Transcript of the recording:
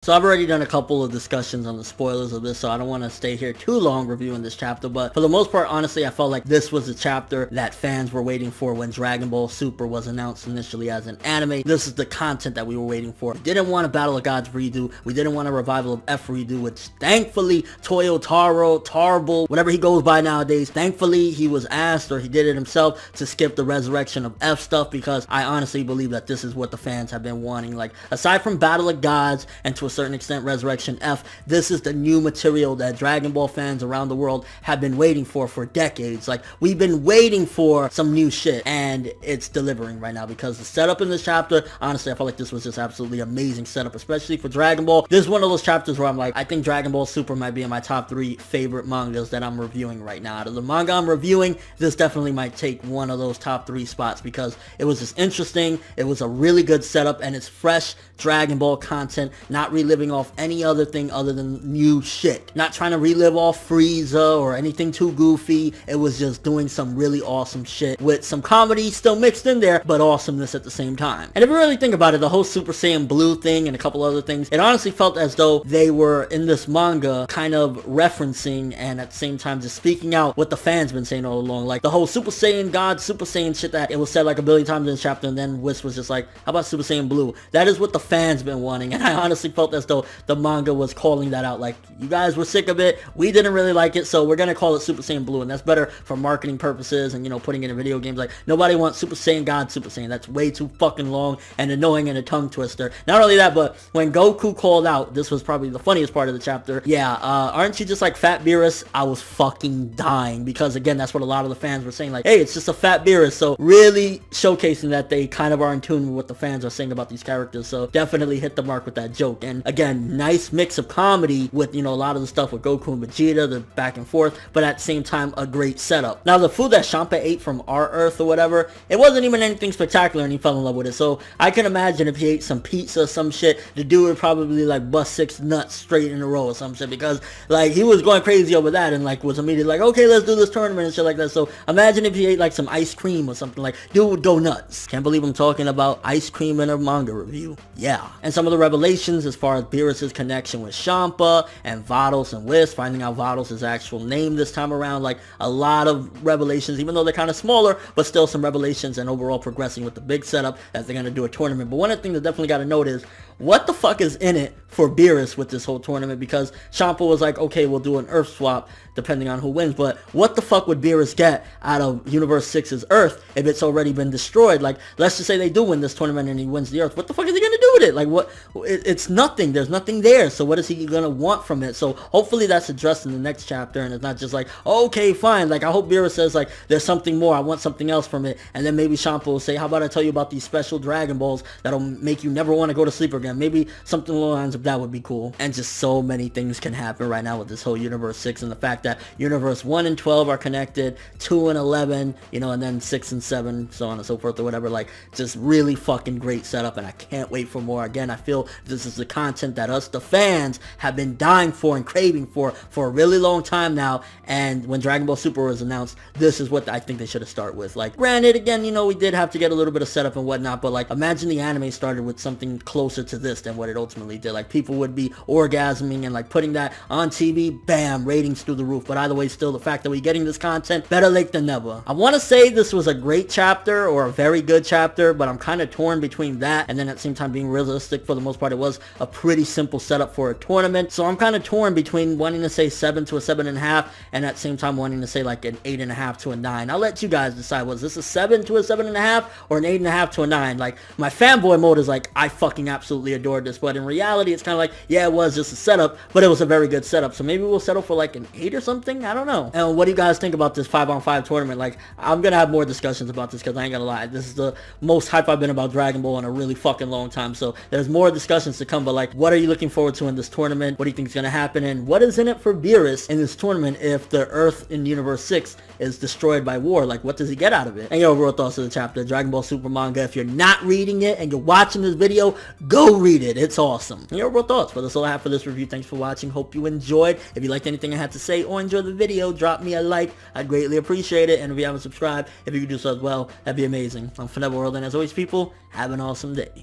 So I've already done a couple of discussions on the spoilers of this, so I don't want to stay here too long reviewing this chapter, but for the most part, honestly, I felt like this was a chapter that fans were waiting for when Dragon Ball Super was announced initially as an anime. This is the content that we were waiting for. We didn't want a Battle of Gods redo. We didn't want a revival of F redo, which thankfully Tarble, whatever he goes by nowadays, thankfully he was asked, or he did it himself, to skip the resurrection of F stuff, because I honestly believe that this is what the fans have been wanting. Like, aside from Battle of Gods and to a certain extent Resurrection F, this is the new material that Dragon Ball fans around the world have been waiting for decades. Like, we've been waiting for some new shit, and it's delivering right now, because the setup in this chapter, honestly, I felt like this was just absolutely amazing setup, especially for Dragon Ball. This is one of those chapters where I'm like, I think Dragon Ball Super might be in my top 3 favorite mangas that I'm reviewing right now. Out of the manga I'm reviewing, this definitely might take one of those top 3 spots, because it was just interesting, it was a really good setup, and it's fresh Dragon Ball content, not reliving off any other thing other than new shit. Not trying to relive off Frieza or anything too goofy. It was just doing some really awesome shit with some comedy still mixed in there, but awesomeness at the same time. And if you really think about it, the whole Super Saiyan Blue thing and a couple other things, it honestly felt as though they were in this manga kind of referencing and at the same time just speaking out what the fans been saying all along. Like the whole Super Saiyan God, Super Saiyan shit that it was said like a billion times in the chapter, and then Whis was just like, how about Super Saiyan Blue? That is what the fans been wanting, and I honestly felt as though the manga was calling that out. Like, you guys were sick of it, we didn't really like it, so we're gonna call it Super Saiyan Blue, and that's better for marketing purposes and, you know, putting it in video games. Like, nobody wants Super Saiyan God, Super Saiyan. That's way too fucking long and annoying and a tongue twister. Not only that, but when Goku called out, this was probably the funniest part of the chapter, yeah, aren't you just like Fat Beerus? I was fucking dying, because again, that's what a lot of the fans were saying, like, hey, it's just a Fat Beerus. So really showcasing that they kind of are in tune with what the fans are saying about these characters, so definitely hit the mark with that joke. And again, nice mix of comedy with, you know, a lot of the stuff with Goku and Vegeta, the back and forth, but at the same time, a great setup. Now, the food that Champa ate from our Earth or whatever, it wasn't even anything spectacular, and he fell in love with it. So I can imagine if he ate some pizza or some shit, the dude would probably like bust 6 nuts straight in a row or some shit, because like he was going crazy over that and like was immediately like, okay, let's do this tournament and shit like that. So imagine if he ate like some ice cream or something, like dude would go nuts. Can't believe I'm talking about ice cream in a manga review. Yeah. And some of the revelations as far as Beerus' connection with Champa and Vados and Whis, finding out Vados' actual name this time around, like a lot of revelations, even though they're kind of smaller, but still some revelations, and overall progressing with the big setup as they're going to do a tournament. But one of the things that definitely got to note is, what the fuck is in it for Beerus with this whole tournament? Because Champa was like, okay, we'll do an Earth swap depending on who wins, but what the fuck would Beerus get out of Universe 6's Earth if it's already been destroyed? Like, let's just say they do win this tournament and he wins the Earth. What the fuck is he gonna do with it? Like, what? It's nothing. There's nothing there. So what is he gonna want from it? So hopefully that's addressed in the next chapter, and it's not just like, okay, fine. Like, I hope Beerus says like, there's something more. I want something else from it, and then maybe Champa will say, how about I tell you about these special Dragon Balls that'll make you never want to go to sleep again? Maybe something along the lines of that would be cool. And just so many things can happen right now with this whole Universe 6, and the fact that Universe 1 and 12 are connected, 2 and 11, you know, and then 6 and 7, so on and so forth or whatever. Like, just really fucking great setup, and I can't wait for more. Again, I feel this is the content that us, the fans, have been dying for and craving for a really long time now, and when Dragon Ball Super was announced, this is what I think they should have started with. Like, granted, again, you know, we did have to get a little bit of setup and whatnot, but like, imagine the anime started with something closer to this than what it ultimately did. Like, people would be orgasming and like putting that on TV, bam, ratings through the roof. But either way, still the fact that we're getting this content, better late than never. I want to say this was a great chapter or a very good chapter, but I'm kind of torn between that and then at the same time being realistic. For the most part, it was a pretty simple setup for a tournament, so I'm kind of torn between wanting to say 7 to a 7.5 and at the same time wanting to say like an 8.5 to a 9. I'll let you guys decide. Was this a 7 to a 7.5 or an 8.5 to a 9? Like, my fanboy mode is like, I fucking absolutely adored this, but in reality it's kind of like, yeah, it was just a setup, but it was a very good setup, so maybe we'll settle for like an 8 or something. I don't know. And what do you guys think about this 5-on-5 tournament? Like, I'm gonna have more discussions about this, because I ain't gonna lie, this is the most hype I've been about Dragon Ball in a really fucking long time, so there's more discussions to come. But like, what are you looking forward to in this tournament? What do you think is gonna happen, and what is in it for Beerus in this tournament if the Earth in Universe 6 is destroyed by war? Like, what does he get out of it? And your overall thoughts of the chapter, Dragon Ball Super manga. If you're not reading it and you're watching this video, go read it. It's awesome. And your overall thoughts. But that's all I have for this review. Thanks for watching. Hope you enjoyed. If you liked anything I had to say or enjoyed the video, drop me a like. I'd greatly appreciate it. And if you haven't subscribed, if you could do so as well, that'd be amazing. I'm Finette World, and as always, people, have an awesome day.